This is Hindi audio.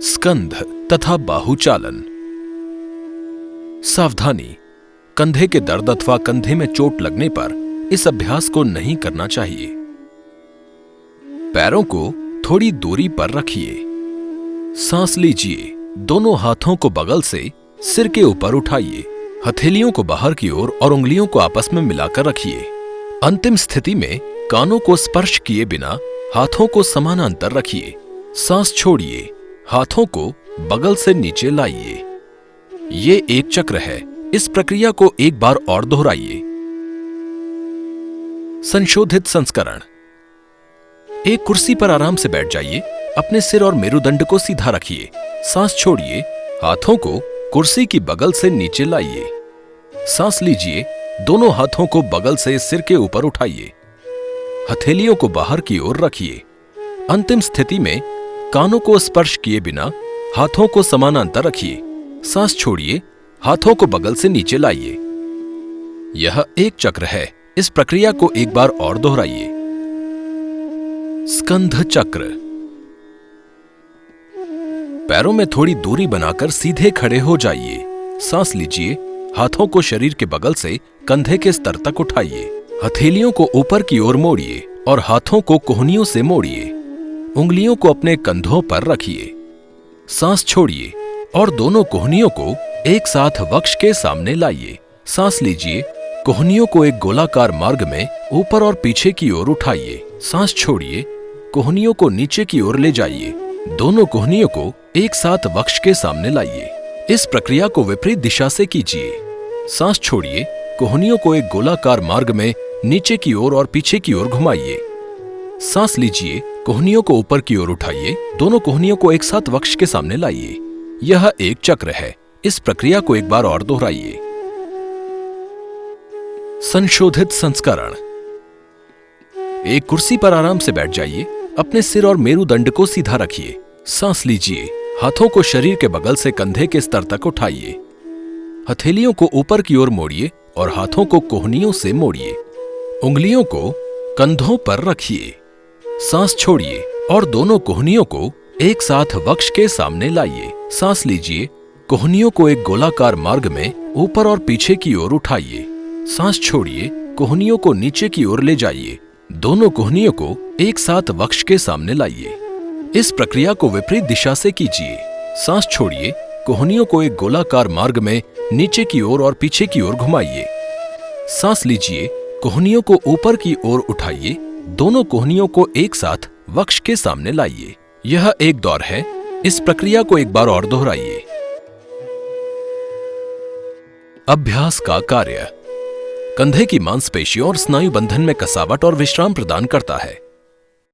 स्कंध तथा बाहुचालन। सावधानी, कंधे के दर्द अथवा कंधे में चोट लगने पर इस अभ्यास को नहीं करना चाहिए। पैरों को थोड़ी दूरी पर रखिए। सांस लीजिए। दोनों हाथों को बगल से सिर के ऊपर उठाइए। हथेलियों को बाहर की ओर और उंगलियों को आपस में मिलाकर रखिए। अंतिम स्थिति में कानों को स्पर्श किए बिना हाथों को समानांतर रखिए। सांस छोड़िए। हाथों को बगल से नीचे लाइए। ये एक चक्र है। इस प्रक्रिया को एक बार और दोहराइए। संशोधित संस्करण। एक कुर्सी पर आराम से बैठ जाइए। अपने सिर और मेरुदंड को सीधा रखिए। सांस छोड़िए। हाथों को कुर्सी की बगल से नीचे लाइए। सांस लीजिए। दोनों हाथों को बगल से सिर के ऊपर उठाइए। हथेलियों को बाहर की ओर रखिए। अंतिम स्थिति में कानों को स्पर्श किए बिना हाथों को समानांतर रखिए। सांस छोड़िए। हाथों को बगल से नीचे लाइए। यह एक चक्र है। इस प्रक्रिया को एक बार और दोहराइए। स्कंध चक्र। पैरों में थोड़ी दूरी बनाकर सीधे खड़े हो जाइए। सांस लीजिए। हाथों को शरीर के बगल से कंधे के स्तर तक उठाइए। हथेलियों को ऊपर की ओर मोड़िए और हाथों को कोहनियों से मोड़िए। उंगलियों को अपने कंधों पर रखिए। सांस छोड़िए और दोनों कोहनियों को एक साथ वक्ष के सामने लाइए। सांस लीजिए। कोहनियों को एक गोलाकार मार्ग में ऊपर और पीछे की ओर उठाइए। सांस छोड़िए। कोहनियों को नीचे की ओर ले जाइए। दोनों कोहनियों को एक साथ वक्ष के सामने लाइए। इस प्रक्रिया को विपरीत दिशा से कीजिए। सांस छोड़िए। कोहनियों को एक गोलाकार मार्ग में नीचे की ओर और पीछे की ओर घुमाइए। सांस लीजिए। कोहनियों को ऊपर की ओर उठाइए। दोनों कोहनियों को एक साथ वक्ष के सामने लाइए। यह एक चक्र है। इस प्रक्रिया को एक बार और दोहराइए। संशोधित संस्करण। एक कुर्सी पर आराम से बैठ जाइए। अपने सिर और मेरुदंड को सीधा रखिए। सांस लीजिए। हाथों को शरीर के बगल से कंधे के स्तर तक उठाइए। हथेलियों को ऊपर की ओर मोड़िए और हाथों को कोहनियों से मोड़िए। उंगलियों को कंधों पर रखिए। सांस छोड़िए और दोनों कोहनियों को एक साथ वक्ष के सामने लाइए। सांस लीजिए। कोहनियों को एक गोलाकार मार्ग में ऊपर और पीछे की ओर उठाइए। सांस छोड़िए। कोहनियों को नीचे की ओर ले जाइए। दोनों कोहनियों को एक साथ वक्ष के सामने लाइए। इस प्रक्रिया को विपरीत दिशा से कीजिए। सांस छोड़िए। कोहनियों को एक गोलाकार मार्ग में नीचे की ओर और पीछे की ओर घुमाइए। सांस लीजिए। कोहनियों को ऊपर की ओर उठाइए। दोनों कोहनियों को एक साथ वक्ष के सामने लाइए। यह एक दौर है। इस प्रक्रिया को एक बार और दोहराइए। अभ्यास का कार्य। कंधे की मांसपेशियों और स्नायु बंधन में कसावट और विश्राम प्रदान करता है।